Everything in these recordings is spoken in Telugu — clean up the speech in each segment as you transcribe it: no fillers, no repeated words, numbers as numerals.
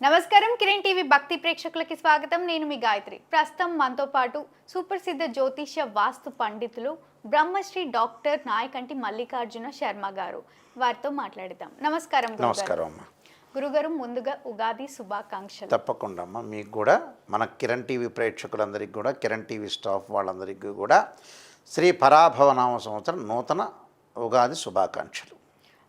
నమస్కారం కిరణ్ టీవీ భక్తి ప్రేక్షకులకి స్వాగతం. నేను మీ గాయత్రి. ప్రస్తుతం మనతో పాటు సుప్రసిద్ధ జ్యోతిష్య వాస్తు పండితులు బ్రహ్మశ్రీ డాక్టర్ నాయకంటి మల్లికార్జున శర్మ గారు. వారితో మాట్లాడదాం. నమస్కారం. నమస్కారం అమ్మా. గురుగారు, ముందుగా ఉగాది శుభాకాంక్షలు. తప్పకుండా అమ్మా. మీకు కూడా మన కిరణ్ టీవీ ప్రేక్షకులందరికీ కూడా, కిరణ్ టీవీ స్టాఫ్ వాళ్ళందరికీ కూడా శ్రీ పరాభవనామ సంవత్సరం నూతన ఉగాది శుభాకాంక్షలు.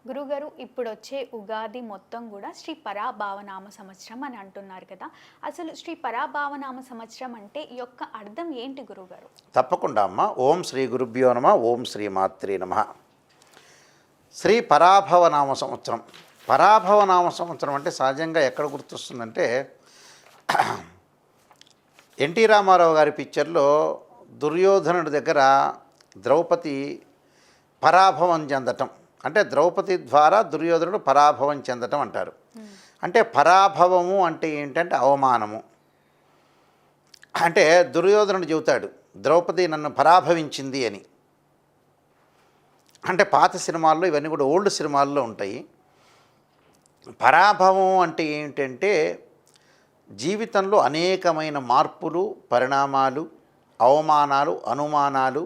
గురుగారు, ఇప్పుడు వచ్చే ఉగాది మొత్తం కూడా శ్రీ పరాభావనామ సంవత్సరం అని అంటున్నారు కదా, అసలు శ్రీ పరాభావనామ సంవత్సరం అంటే ఈ యొక్క అర్థం ఏంటి గురుగారు? తప్పకుండా అమ్మ. ఓం శ్రీ గురుభ్యో నమః. ఓం శ్రీ మాత్రే నమః. శ్రీ పరాభవనామ సంవత్సరం. పరాభవనామ సంవత్సరం అంటే సహజంగా ఎక్కడ గుర్తొస్తుందంటే ఎన్టీ రామారావు గారి పిక్చర్లో దుర్యోధనుడి దగ్గర ద్రౌపది పరాభవం చెందటం, అంటే ద్రౌపది ద్వారా దుర్యోధనుడు పరాభవం చెందటం అంటారు. అంటే పరాభవము అంటే ఏంటంటే అవమానము. అంటే దుర్యోధనుడు చెబుతాడు ద్రౌపది నన్ను పరాభవించింది అని. అంటే పాత సినిమాల్లో ఇవన్నీ కూడా ఓల్డ్ సినిమాల్లో ఉంటాయి. పరాభవం అంటే ఏంటంటే జీవితంలో అనేకమైన మార్పులు, పరిణామాలు, అవమానాలు, అనుమానాలు,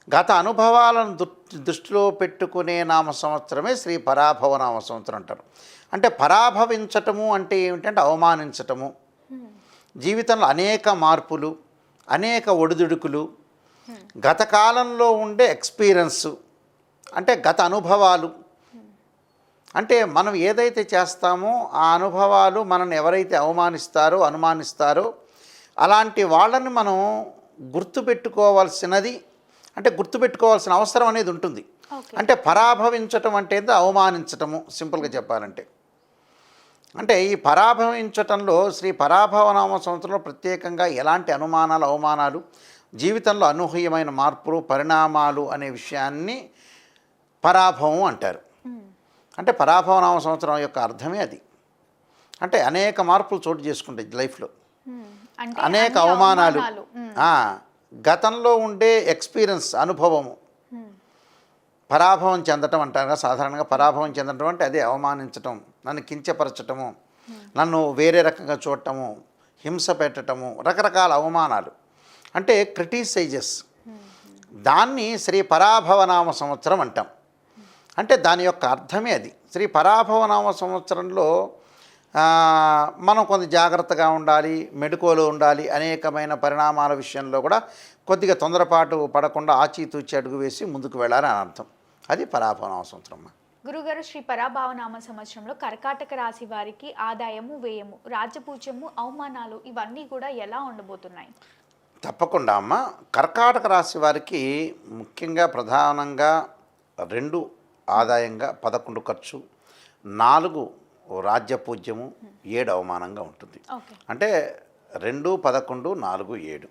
గత అనుభవాలను దృష్టిలో పెట్టుకునే నామ సంవత్సరమే శ్రీ పరాభవనామ సంవత్సరం అంటారు. అంటే పరాభవించటము అంటే ఏమిటంటే అవమానించటము. జీవితంలో అనేక మార్పులు, అనేక ఒడిదుడుకులు, గత కాలంలో ఉండే ఎక్స్పీరియన్సు, అంటే గత అనుభవాలు. అంటే మనం ఏదైతే చేస్తామో ఆ అనుభవాలు మనల్ని ఎవరైతే అవమానిస్తారో, అనుమానిస్తారో అలాంటి వాళ్ళని మనం గుర్తుపెట్టుకోవాల్సినది, అంటే గుర్తుపెట్టుకోవాల్సిన అవసరం అనేది ఉంటుంది. అంటే పరాభవించటం అంటే అవమానించటము, సింపుల్గా చెప్పాలంటే. అంటే ఈ పరాభవించటంలో శ్రీ పరాభవనామ సంవత్సరంలో ప్రత్యేకంగా ఎలాంటి అనుమానాలు, అవమానాలు, జీవితంలో అనూహ్యమైన మార్పులు, పరిణామాలు అనే విషయాన్ని పరాభవం అంటారు. అంటే పరాభవనామ సంవత్సరం యొక్క అర్థమే అది. అంటే అనేక మార్పులు చోటు చేసుకుంటాయి లైఫ్లో, అనేక అవమానాలు, గతంలో ఉండే ఎక్స్పీరియన్స్, అనుభవము. పరాభవం చెందటం అంటారు కదా సాధారణంగా. పరాభవం చెందటం అంటే అదే అవమానించటం, నన్ను కించపరచటము, నన్ను వేరే రకంగా చూడటము, హింస పెట్టటము, రకరకాల అవమానాలు, అంటే క్రిటిసైజెస్. దాన్ని శ్రీ పరాభవనామ సంవత్సరం అంటాం. అంటే దాని యొక్క అర్థమే అది. శ్రీ పరాభవనామ సంవత్సరంలో మనం కొంత జాగ్రత్తగా ఉండాలి, మెడుకోలో ఉండాలి. అనేకమైన పరిణామాల విషయంలో కూడా కొద్దిగా తొందరపాటు పడకుండా ఆచితూచి అడుగు వేసి ముందుకు వెళ్ళాలని అర్థం. అది పరాభవనామ సంవత్సరం. గురుగారు, శ్రీ పరాభవనామ సంవత్సరంలో కర్కాటక రాశి వారికి ఆదాయము, వ్యయము, రాజ్యపూజ్యము, అవమానాలు ఇవన్నీ కూడా ఎలా ఉండబోతున్నాయి? తప్పకుండా అమ్మ. కర్కాటక రాశి వారికి ముఖ్యంగా ప్రధానంగా 2 ఆదాయంగా, 11 ఖర్చు, 4 రాజ్యపూజ్యము, 7 అవమానంగా ఉంటుంది. అంటే 2, 11, 4, 7.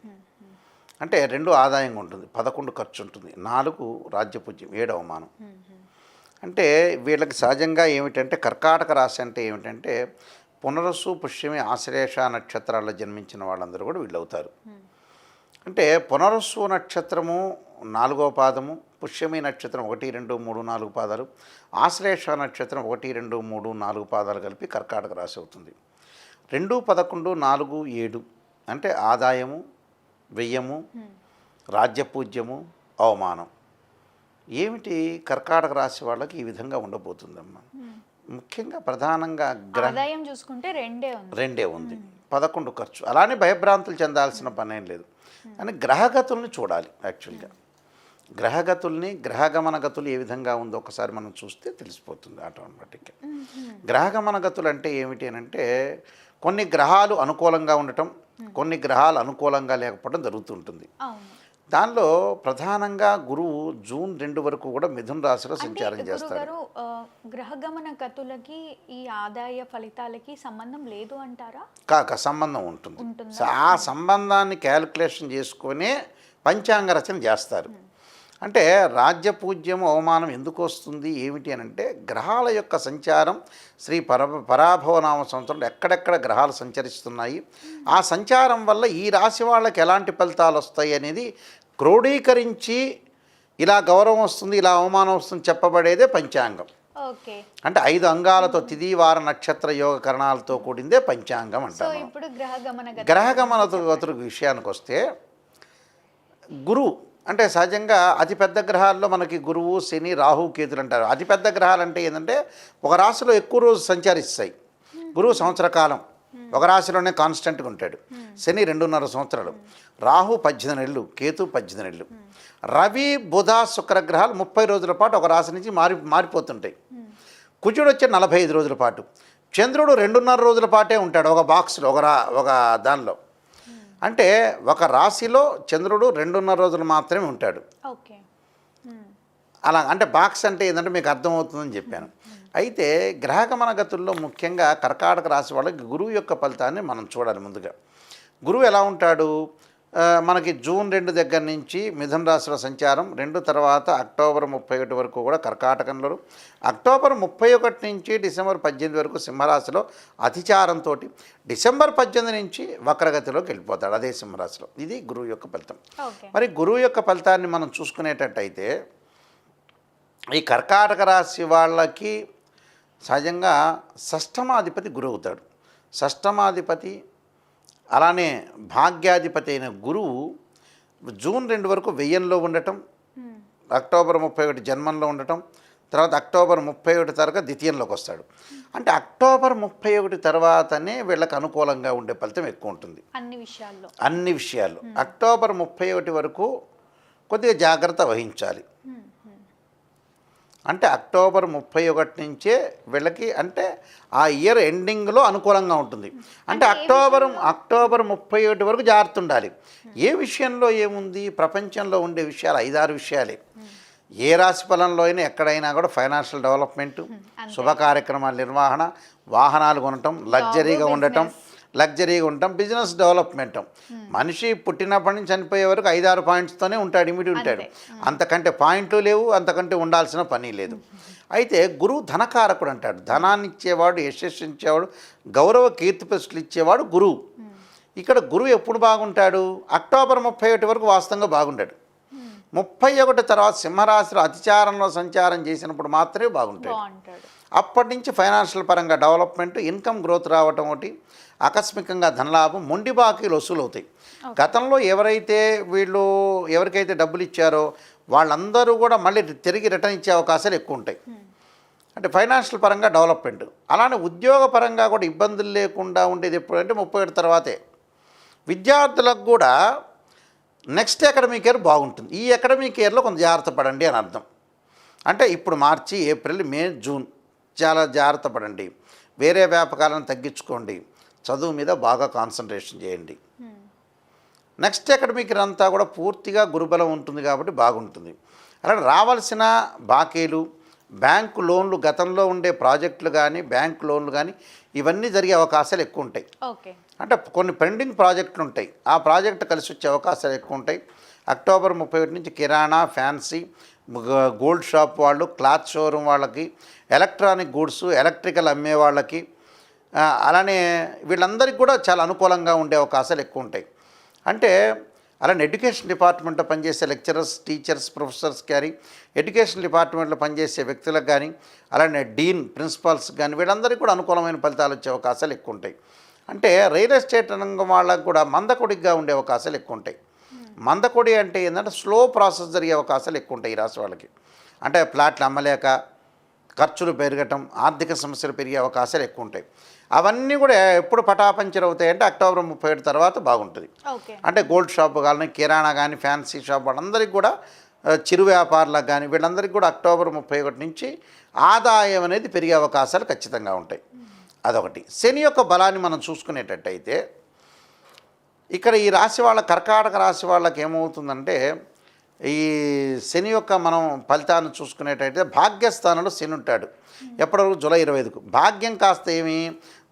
అంటే 2 ఆదాయంగా ఉంటుంది, 11 ఖర్చు ఉంటుంది, 4 రాజ్యపూజ్యం, 7 అవమానం. అంటే వీళ్ళకి సహజంగా ఏమిటంటే కర్కాటక రాశి అంటే ఏమిటంటే పునరస్సు, పుష్యమి, ఆశ్లేష నక్షత్రాల్లో జన్మించిన వాళ్ళందరూ కూడా వీళ్ళు అవుతారు. అంటే పునరస్సు నక్షత్రము 4వ పాదము, పుష్యమి నక్షత్రం 1, 2, 3, 4 పాదాలు, ఆశ్లేష నక్షత్రం 1, 2, 3, 4 పాదాలు కలిపి కర్కాటక రాశి అవుతుంది. 2, 11, 4, 7 అంటే ఆదాయము, వ్యయము, రాజ్యపూజ్యము, అవమానం. ఏమిటి కర్కాటక రాశి వాళ్ళకి ఈ విధంగా ఉండబోతుందమ్మా. ముఖ్యంగా ప్రధానంగా ఆదాయం చూసుకుంటే 2 ఉంది, 11 ఖర్చు. అలానే భయభ్రాంతులు చెందాల్సిన పనేం లేదు. అని గ్రహగతుల్ని చూడాలి. యాక్చువల్గా గ్రహగతుల్ని, గ్రహగమన గతులు ఏ విధంగా ఉందో ఒకసారి మనం చూస్తే తెలిసిపోతుంది ఆటోమేటిక్గా. గ్రహగమన గతులు అంటే ఏమిటి అని అంటే కొన్ని గ్రహాలు అనుకూలంగా ఉండటం, కొన్ని గ్రహాలు అనుకూలంగా లేకపోవడం జరుగుతుంటుంది. దానిలో ప్రధానంగా గురువు జూన్ 2 వరకు కూడా మిథున రాశిలో సంచారం చేస్తారు. గ్రహగమన గతులకి ఈ ఆదాయ ఫలితాలకి సంబంధం లేదు అంటారా? సంబంధం ఉంటుంది. ఆ సంబంధాన్ని క్యాలిక్యులేషన్ చేసుకునే పంచాంగ రచన చేస్తారు. అంటే రాజ్యపూజ్యము, అవమానం ఎందుకు వస్తుంది ఏమిటి అని అంటే గ్రహాల యొక్క సంచారం. శ్రీ పరాభవనామ సంవత్సరంలో ఎక్కడెక్కడ గ్రహాలు సంచరిస్తున్నాయి, ఆ సంచారం వల్ల ఈ రాశి వాళ్ళకి ఎలాంటి ఫలితాలు వస్తాయి అనేది క్రోడీకరించి ఇలా గౌరవం వస్తుంది, ఇలా అవమానం వస్తుంది చెప్పబడేదే పంచాంగం. ఓకే. అంటే 5 అంగాలతో తిథి వార నక్షత్ర యోగ కరణాలతో కూడిందే పంచాంగం సో అంటాం. ఇప్పుడు గ్రహ గ్రహగమన విషయానికి వస్తే గురువు అంటే సహజంగా అతిపెద్ద గ్రహాల్లో మనకి గురువు, శని, రాహు, కేతులు అంటారు. అతిపెద్ద గ్రహాలు అంటే ఏంటంటే ఒక రాశిలో ఎక్కువ రోజు సంచరిస్తాయి. గురువు సంవత్సర కాలం ఒక రాశిలోనే కాన్స్టెంట్గా ఉంటాడు. శని 2.5 సంవత్సరాలు, రాహు 18 నెలలు, కేతు 18 నెలలు. రవి, బుధ, శుక్ర గ్రహాలు 30 రోజుల పాటు ఒక రాశి నుంచి మారిపోతుంటాయి. కుజుడు వచ్చే 45 రోజుల పాటు, చంద్రుడు 2.5 రోజుల పాటే ఉంటాడు ఒక బాక్స్లో, ఒక దానిలో. అంటే ఒక రాశిలో చంద్రుడు 2.5 రోజులు మాత్రమే ఉంటాడు. ఓకే. అలా అంటే బాక్స్ అంటే ఏంటంటే మీకు అర్థమవుతుందని చెప్పాను. అయితే గ్రహగమన గతుల్లో ముఖ్యంగా కర్కాటక రాశి వాళ్ళకి గురువు యొక్క ఫలితాన్ని మనం చూడాలి. ముందుగా గురువు ఎలా ఉంటాడు, మనకి జూన్ 2 దగ్గర నుంచి మిథున రాశిలో సంచారం, 2 తర్వాత అక్టోబర్ 31 వరకు కూడా కర్కాటకంలో, అక్టోబర్ 31 నుంచి డిసెంబర్ 18 వరకు సింహరాశిలో అతిచారంతో, డిసెంబర్ 18 నుంచి వక్రగతిలోకి వెళ్ళిపోతాడు అదే సింహరాశిలో. ఇది గురువు యొక్క ఫలితం. మరి గురువు యొక్క ఫలితాన్ని మనం చూసుకునేటట్టయితే ఈ కర్కాటక రాశి వాళ్ళకి సహజంగా షష్టమాధిపతి గురువు అవుతాడు. షష్టమాధిపతి అలానే భాగ్యాధిపతి అయిన గురువు జూన్ 2 వరకు వ్యయంలో ఉండటం, అక్టోబర్ 31 జన్మంలో ఉండటం, తర్వాత అక్టోబర్ 31 తర్వాత ద్వితీయంలోకి వస్తాడు. అంటే అక్టోబర్ 31 తర్వాతనే వీళ్ళకి అనుకూలంగా ఉండే ఫలితం ఎక్కువ ఉంటుంది అన్ని విషయాల్లో. అక్టోబర్ 31 వరకు కొద్దిగా జాగ్రత్త వహించాలి. అంటే అక్టోబర్ 31 నుంచే వీళ్ళకి అంటే ఆ ఇయర్ ఎండింగ్లో అనుకూలంగా ఉంటుంది. అంటే అక్టోబర్ 31 వరకు జాగ్రత్త ఉండాలి. ఏ విషయంలో ఏముంది, ప్రపంచంలో ఉండే విషయాలు 5-6 విషయాలే. ఏ రాశి ఫలంలో అయినా ఎక్కడైనా కూడా ఫైనాన్షియల్ డెవలప్మెంటు, శుభ కార్యక్రమాల నిర్వహణ, వాహనాలు కొనటం, లగ్జరీగా ఉండటం, బిజినెస్ డెవలప్మెంట్. మనిషి పుట్టినప్పటి నుంచి చనిపోయే వరకు 5-6 పాయింట్స్తోనే ఉంటాడు, ఇమిడి ఉంటాడు. అంతకంటే పాయింట్లు లేవు, అంతకంటే ఉండాల్సిన పని లేదు. అయితే గురువు ధనకారకుడు అంటాడు. ధనాన్ని ఇచ్చేవాడు, యశస్సునిచ్చేవాడు, గౌరవ కీర్తి ప్రతిష్టలు ఇచ్చేవాడు గురువు. ఇక్కడ గురువు ఎప్పుడు బాగుంటాడు, అక్టోబర్ 31 వరకు వాస్తవంగా బాగుంటాడు. 31 తర్వాత సింహరాశిలో అతిచారంలో సంచారం చేసినప్పుడు మాత్రమే బాగుంటాడు. అప్పటి నుంచి ఫైనాన్షియల్ పరంగా డెవలప్మెంట్, ఇన్కమ్ గ్రోత్ రావటం, ఒకటి ఆకస్మికంగా ధనలాభం, మొండి బాకీలు వసూలు అవుతాయి. గతంలో ఎవరికైతే డబ్బులు ఇచ్చారో వాళ్ళందరూ కూడా మళ్ళీ తిరిగి రిటర్న్ ఇచ్చే అవకాశాలు ఎక్కువ ఉంటాయి. అంటే ఫైనాన్షియల్ పరంగా డెవలప్మెంట్. అలానే ఉద్యోగ పరంగా కూడా ఇబ్బందులు లేకుండా ఉండేది ఎప్పుడంటే 31 తర్వాతే. విద్యార్థులకు కూడా నెక్స్ట్ అకాడమిక్ ఇయర్ బాగుంటుంది. ఈ అకాడమిక్ ఇయర్లో కొంత జాగ్రత్త పడండి అని అర్థం. అంటే ఇప్పుడు మార్చి, ఏప్రిల్, మే, జూన్ చాలా జాగ్రత్త పడండి. వేరే వ్యాపకాలను తగ్గించుకోండి. చదువు మీద బాగా కాన్సన్ట్రేషన్ చేయండి. నెక్స్ట్ అకాడమిక్ ఇయర్ అంతా కూడా పూర్తిగా గురుబలం ఉంటుంది కాబట్టి బాగుంటుంది. అలాగే రావాల్సిన బాకీలు, బ్యాంకు లోన్లు, గతంలో ఉండే ప్రాజెక్టులు కానీ బ్యాంకు లోన్లు కానీ ఇవన్నీ జరిగే అవకాశాలు ఎక్కువ ఉంటాయి. అంటే కొన్ని పెండింగ్ ప్రాజెక్టులు ఉంటాయి, ఆ ప్రాజెక్టు కలిసి వచ్చే అవకాశాలు ఎక్కువ ఉంటాయి. అక్టోబర్ 31 నుంచి కిరాణా, ఫ్యాన్సీ, గోల్డ్ షాప్ వాళ్ళు, క్లాత్ షోరూమ్ వాళ్ళకి, ఎలక్ట్రానిక్ గూడ్స్, ఎలక్ట్రికల్ అమ్మే వాళ్ళకి, అలానే వీళ్ళందరికీ కూడా చాలా అనుకూలంగా ఉండే అవకాశాలు ఎక్కువ ఉంటాయి. అంటే అలానే ఎడ్యుకేషన్ డిపార్ట్మెంట్లో పనిచేసే లెక్చరర్స్, టీచర్స్, ప్రొఫెసర్స్ కానీ, ఎడ్యుకేషన్ డిపార్ట్మెంట్లో పనిచేసే వ్యక్తులకు కానీ, అలానే డీన్, ప్రిన్సిపాల్స్ కానీ వీళ్ళందరికీ కూడా అనుకూలమైన ఫలితాలు వచ్చే అవకాశాలు ఎక్కువ ఉంటాయి. అంటే రియల్ ఎస్టేట్ రంగం వాళ్ళకు కూడా మందకొడిగా ఉండే అవకాశాలు ఎక్కువ ఉంటాయి. మందకొడి అంటే ఏంటంటే స్లో ప్రాసెస్ జరిగే అవకాశాలు ఎక్కువ ఉంటాయి ఈ రాశి వాళ్ళకి. అంటే ప్లాట్లు అమ్మలేక ఖర్చులు పెరగటం, ఆర్థిక సమస్యలు పెరిగే అవకాశాలు ఎక్కువ ఉంటాయి. అవన్నీ కూడా ఎప్పుడు పటాపంచర్ అవుతాయంటే అక్టోబర్ 31 తర్వాత బాగుంటుంది. అంటే గోల్డ్ షాప్ కానీ, కిరాణా కానీ, ఫ్యాన్సీ షాప్ వాళ్ళందరికీ కూడా, చిరు వ్యాపారులకు కానీ వీళ్ళందరికీ కూడా అక్టోబర్ 31 నుంచి ఆదాయం అనేది పెరిగే అవకాశాలు ఖచ్చితంగా ఉంటాయి. అదొకటి. శని యొక్క బలాన్ని మనం చూసుకునేటట్టయితే ఇక్కడ ఈ రాశి వాళ్ళ, కర్కాటక రాశి వాళ్ళకి ఏమవుతుందంటే, ఈ శని యొక్క మనం ఫలితాన్ని చూసుకునేటైతే భాగ్యస్థానంలో శని ఉంటాడు. ఎప్పటివరకు జూలై 25కు. భాగ్యం కాస్త ఏమి,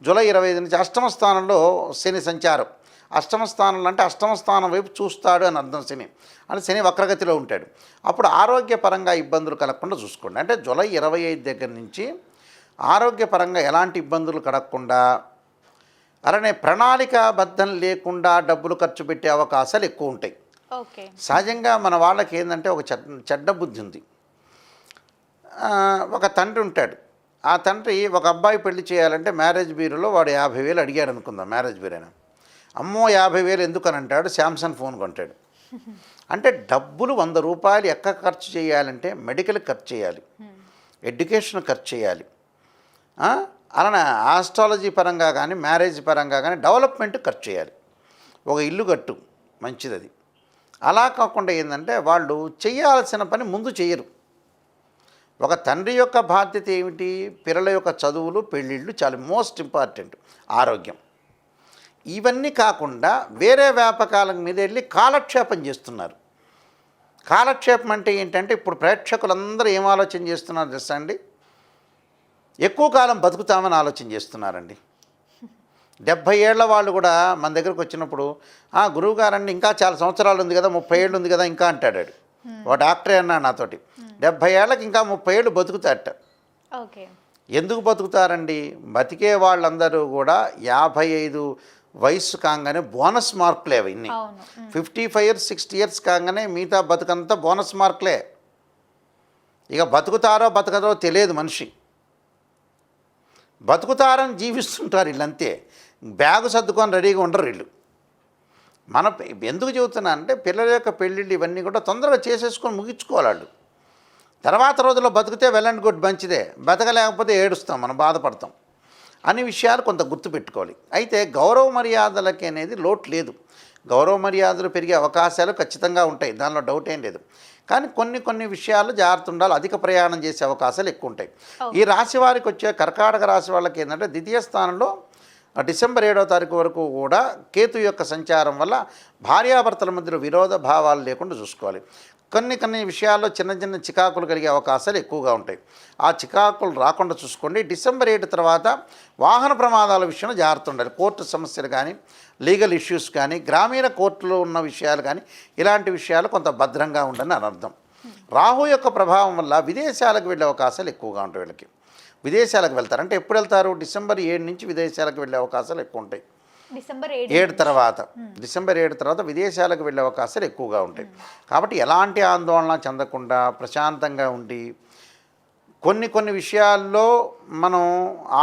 జూలై 25 నుంచి అష్టమ స్థానంలో శని సంచారం. అష్టమ స్థానంలో అంటే అష్టమ స్థానం వైపు చూస్తాడు అని అర్థం. శని అంటే శని వక్రగతిలో ఉంటాడు. అప్పుడు ఆరోగ్యపరంగా ఇబ్బందులు కలగకుండా చూసుకోండి. అంటే జూలై 25 దగ్గర నుంచి ఆరోగ్యపరంగా ఎలాంటి ఇబ్బందులు కలగకుండా, అలానే ప్రణాళికాబద్ధం లేకుండా డబ్బులు ఖర్చు పెట్టే అవకాశాలు ఎక్కువ ఉంటాయి. సహజంగా మన వాళ్ళకి ఏంటంటే ఒక చెడ్డ బుద్ధి ఉంది. ఒక తండ్రి ఉంటాడు. ఆ తండ్రి ఒక అబ్బాయి పెళ్లి చేయాలంటే మ్యారేజ్ బ్యూరోలో వాడు 50,000 అడిగాడు అనుకుందాం. మ్యారేజ్ బ్యూరోనా, అమ్మో 50,000 ఎందుకని అంటాడు, శాంసంగ్ ఫోన్ కొంటాడు. అంటే డబ్బులు 100 రూపాయలు ఎక్కడ ఖర్చు చేయాలంటే మెడికల్ ఖర్చు చేయాలి, ఎడ్యుకేషన్ ఖర్చు చేయాలి, అలానే ఆస్ట్రాలజీ పరంగా కానీ మ్యారేజ్ పరంగా కానీ డెవలప్మెంట్ ఖర్చు చేయాలి. ఒక ఇల్లు కట్టు మంచిది అది. అలా కాకుండా ఏంటంటే వాళ్ళు చేయాల్సిన పని ముందు చేయరు. ఒక తండ్రి యొక్క బాధ్యత ఏమిటి, పిల్లల యొక్క చదువులు పెళ్ళిళ్ళు చాలా మోస్ట్ ఇంపార్టెంట్, ఆరోగ్యం. ఇవన్నీ కాకుండా వేరే వ్యాపకాల మీద వెళ్ళి కాలక్షేపం చేస్తున్నారు. కాలక్షేపం అంటే ఏంటంటే ఇప్పుడు ప్రేక్షకులందరూ ఏం ఆలోచన చేస్తున్నారు తెలుసా అండి, ఎక్కువ కాలం బతుకుతామని ఆలోచన చేస్తున్నారండి. 70 ఏళ్ల వాళ్ళు కూడా మన దగ్గరకు వచ్చినప్పుడు గురువుగారండి ఇంకా చాలా సంవత్సరాలు ఉంది కదా, 30 ఏళ్ళు ఉంది కదా ఇంకా అంటాడు. ఒక డాక్టరే అన్నాడు నాతోటి, 70 ఏళ్ళకి ఇంకా 30 ఏళ్ళు బతుకుతాడట. ఓకే, ఎందుకు బతుకుతారండి, బతికే వాళ్ళందరూ కూడా 55 వయసు కాగానే బోనస్ మార్కులే ఇన్ని. 55 ఇయర్స్ 60 ఇయర్స్ కాగానే మిగతా బతుకంతా బోనస్ మార్కులే. ఇక బతుకుతారో బతకదో తెలియదు మనిషి, బతుకుతారని జీవిస్తుంటారు వీళ్ళంతే. బ్యాగు సర్దుకొని రెడీగా ఉండరు వీళ్ళు. మన ఎందుకు చెబుతున్నా అంటే పిల్లల యొక్క పెళ్ళిళ్ళు ఇవన్నీ కూడా తొందరగా చేసేసుకొని ముగించుకోవాలి వాళ్ళు. తర్వాత రోజుల్లో బతికితే వెల్ అండ్ గుడ్ మంచిదే, బతకలేకపోతే ఏడుస్తాం, మనం బాధపడతాం అనే విషయాలు కొంత గుర్తుపెట్టుకోవాలి. అయితే గౌరవ మర్యాదలకి అనేది లోటు లేదు. గౌరవ మర్యాదలు పెరిగే అవకాశాలు ఖచ్చితంగా ఉంటాయి, దానిలో డౌట్ ఏం లేదు. కానీ కొన్ని విషయాలు జాగ్రత్త ఉండాలి. అధిక ప్రయాణం చేసే అవకాశాలు ఎక్కువ ఉంటాయి. ఈ రాశి వారికి వచ్చే కర్కాటక రాశి వాళ్ళకి ఏంటంటే ద్వితీయ స్థానంలో డిసెంబర్ 7వ తారీఖు వరకు కూడా కేతు యొక్క సంచారం వల్ల భార్యాభర్తల మధ్యలో విరోధ భావాలు లేకుండా చూసుకోవాలి. కొన్ని విషయాల్లో చిన్న చికాకులు కలిగే అవకాశాలు ఎక్కువగా ఉంటాయి. ఆ చికాకులు రాకుండా చూసుకోండి. డిసెంబర్ 7 తర్వాత వాహన ప్రమాదాల విషయంలో జాగ్రత్త ఉండాలి. కోర్టు సమస్యలు కానీ లీగల్ ఇష్యూస్ కానీ గ్రామీణ కోర్టులో ఉన్న విషయాలు కానీ ఇలాంటి విషయాలు కొంత భద్రంగా ఉండని అర్థం. రాహు యొక్క ప్రభావం వల్ల విదేశాలకు వెళ్ళే అవకాశాలు ఎక్కువగా ఉంటాయి. వీళ్ళకి విదేశాలకు వెళ్తారు. అంటే ఎప్పుడు వెళ్తారు, డిసెంబర్ 7 నుంచి విదేశాలకు వెళ్ళే అవకాశాలు ఎక్కువ ఉంటాయి. డిసెంబర్ 7 తర్వాత విదేశాలకు వెళ్ళే అవకాశాలు ఎక్కువగా ఉంటాయి. కాబట్టి ఎలాంటి ఆందోళన చెందకుండా ప్రశాంతంగా ఉండి కొన్ని విషయాల్లో మనం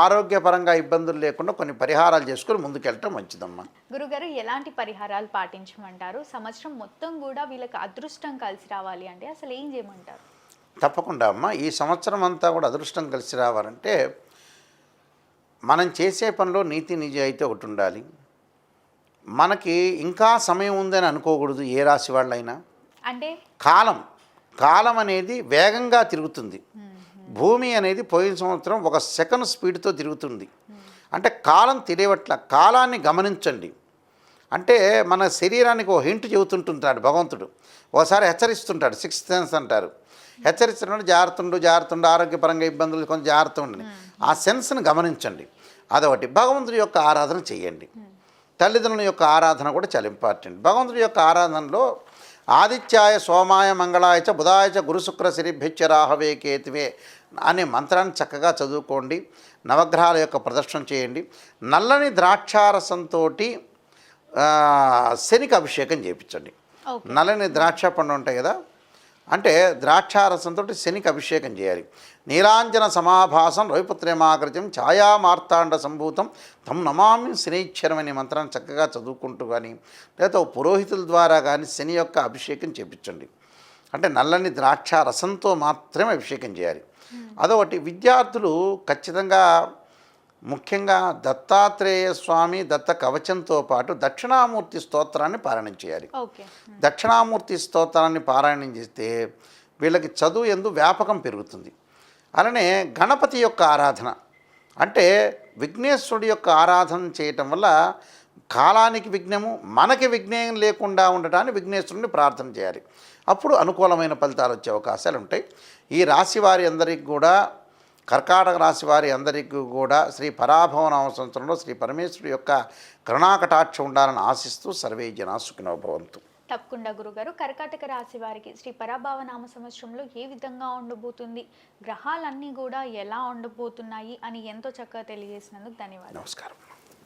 ఆరోగ్యపరంగా ఇబ్బందులు లేకుండా కొన్ని పరిహారాలు చేసుకుని ముందుకెళ్ళటం మంచిదమ్మా. గురుగారు, ఎలాంటి పరిహారాలు పాటించమంటారు? సంవత్సరం మొత్తం కూడా వీళ్ళకి అదృష్టం కలిసి రావాలి అంటే అసలు ఏం చేయమంటారు? తప్పకుండా అమ్మ, ఈ సంవత్సరం అంతా కూడా అదృష్టం కలిసి రావాలంటే మనం చేసే పనిలో నీతి నిజాయితీ ఒకటి ఉండాలి. మనకి ఇంకా సమయం ఉందని అనుకోకూడదు ఏ రాశి వాళ్ళైనా. అంటే కాలం అనేది వేగంగా తిరుగుతుంది. భూమి అనేది పోయిన సంవత్సరం 1 సెకండ్ స్పీడ్తో తిరుగుతుంది. అంటే కాలం తెలియవట్ల. కాలాన్ని గమనించండి. అంటే మన శరీరానికి ఒక హింట్ చెబుతుంటుంటాడు భగవంతుడు, ఒకసారి హెచ్చరిస్తుంటాడు. 6th సెన్స్ అంటారు. హెచ్చరిస్తున్నాడు, జాగ్రత్త ఆరోగ్యపరంగా ఇబ్బందులు కొంచెం జాగ్రత్త ఉండండి. ఆ సెన్స్ని గమనించండి. అదొకటి. భగవంతుడి యొక్క ఆరాధన చేయండి. తల్లిదండ్రుల యొక్క ఆరాధన కూడా చాలా ఇంపార్టెంట్. భగవంతుడి యొక్క ఆరాధనలో ఆదిత్యాయ సోమాయ మంగళాయ చ బుధాయ చ గురు శుక్ర శనిభ్యశ్చ రాహవే కేతువే అనే మంత్రాన్ని చక్కగా చదువుకోండి. నవగ్రహాల యొక్క ప్రదర్శన చేయండి. నల్లని ద్రాక్షారసంతో శనికి అభిషేకం చేయించండి. నల్లని ద్రాక్ష పండు ఉంటాయి కదా, అంటే ద్రాక్షారసంతో శనికి అభిషేకం చేయాలి. నీలాంజన సమాభాసం రవిపుత్రేమాకృత్యం ఛాయా మార్తాండ సంభూతం తం నమామి శనైశ్వరం అనే మంత్రాన్ని చక్కగా చదువుకుంటూ కానీ లేదా పురోహితుల ద్వారా కానీ శని యొక్క అభిషేకం చేయించండి. అంటే నల్లని ద్రాక్షారసంతో మాత్రమే అభిషేకం చేయాలి. అదొకటి. విద్యార్థులు ఖచ్చితంగా ముఖ్యంగా దత్తాత్రేయ స్వామి దత్త కవచంతో పాటు దక్షిణామూర్తి స్తోత్రాన్ని పారాయణం చేయాలి. దక్షిణామూర్తి స్తోత్రాన్ని పారాయణం చేస్తే వీళ్ళకి చదువు యందు వ్యాపకం పెరుగుతుంది. అలానే గణపతి యొక్క ఆరాధన, అంటే విఘ్నేశ్వరుడి యొక్క ఆరాధన చేయటం వల్ల కాలానికి విఘ్నము, మనకి విఘ్నం లేకుండా ఉండటానికి విఘ్నేశ్వరుని ప్రార్థన చేయాలి. అప్పుడు అనుకూలమైన ఫలితాలు వచ్చే అవకాశాలు ఉంటాయి. ఈ రాశి వారి అందరికీ కూడా, కర్కాటక రాశి వారి అందరికీ కూడా శ్రీ పరాభవనామ సంవత్సరంలో శ్రీ పరమేశ్వరుడు యొక్క కరుణాకటాక్షం ఉండాలని ఆశిస్తూ సర్వే జనా సుఖినో భవంతు. తప్పకుండా గురుగారు, కర్కాటక రాశి వారికి శ్రీ పరాభవనామ సంవత్సరంలో ఏ విధంగా ఉండబోతుంది, గ్రహాలన్నీ కూడా ఎలా ఉండబోతున్నాయి అని ఎంతో చక్కగా తెలియజేసినందుకు ధన్యవాదాలు. నమస్కారం.